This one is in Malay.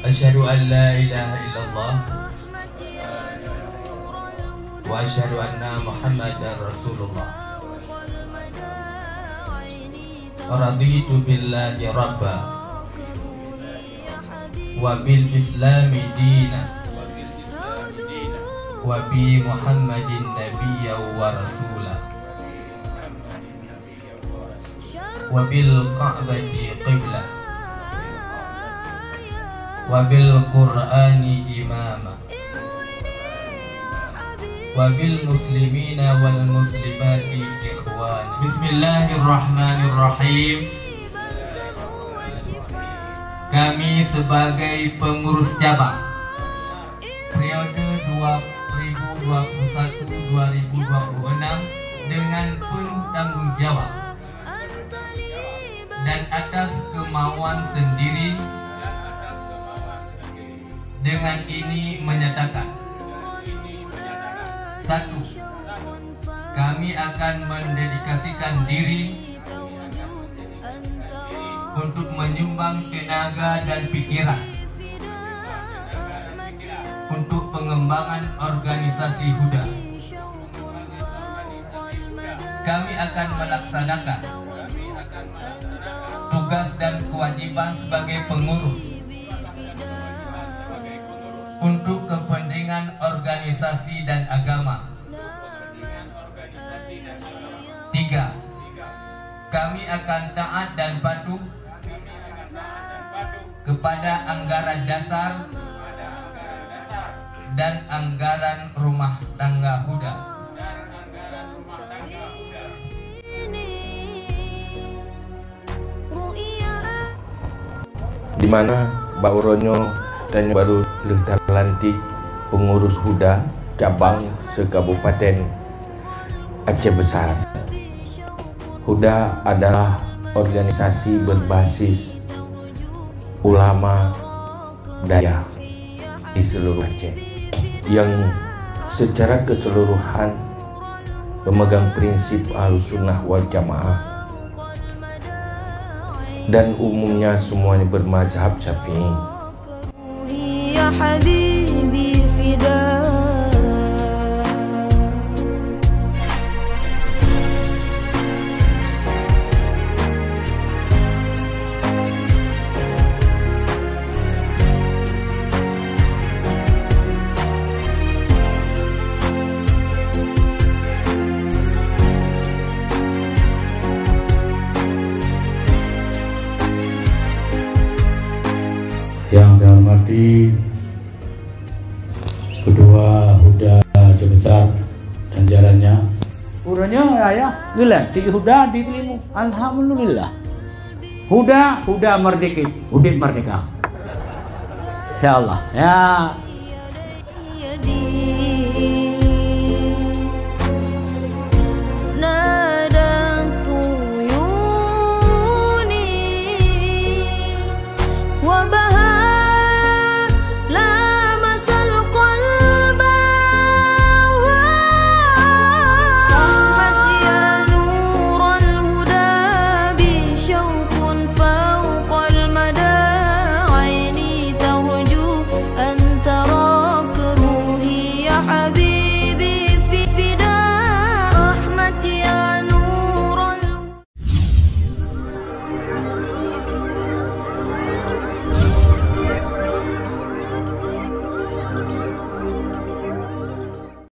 Asyhadu an la ilaha illallah wa asyhadu anna Muhammadar Rasulullah. Raditu billahi rabba wa bil islami dina wa bi Muhammadin nabiyya wa rasula wa bil ka'bati qiblah wa bil qur'ani imama wa bil muslimina wal muslimati ikhwan. Bismillahirrahmanirrahim. Kami sebagai pengurus cabang periode 2021-2026 dengan penuh tanggung jawab dan atas kemauan sendiri dengan ini menyatakan: 1. Kami akan mendedikasikan diri untuk menyumbang tenaga dan pikiran untuk pengembangan organisasi Huda. Kami akan melaksanakan tugas dan kewajiban sebagai pengurus untuk kepentingan organisasi dan agama. 3. Kami akan taat dan patuh kepada anggaran dasar dan anggaran rumah tangga Huda. Di mana Bauronyo dan baru lantik pengurus Huda cabang se-Kabupaten Aceh Besar. Huda adalah organisasi berbasis ulama daya di seluruh Aceh yang secara keseluruhan memegang prinsip Ahlussunnah wal Jamaah dan umumnya semuanya bermazhab Syafi'i. Ya Habibi Fida. Hadi, kedua Huda Jabatan dan jalannya. Uranya ayah, gelanti Huda di telimu. Alhamdulillah. Huda merdeka, Udin merdeka. Insyaallah. Ya.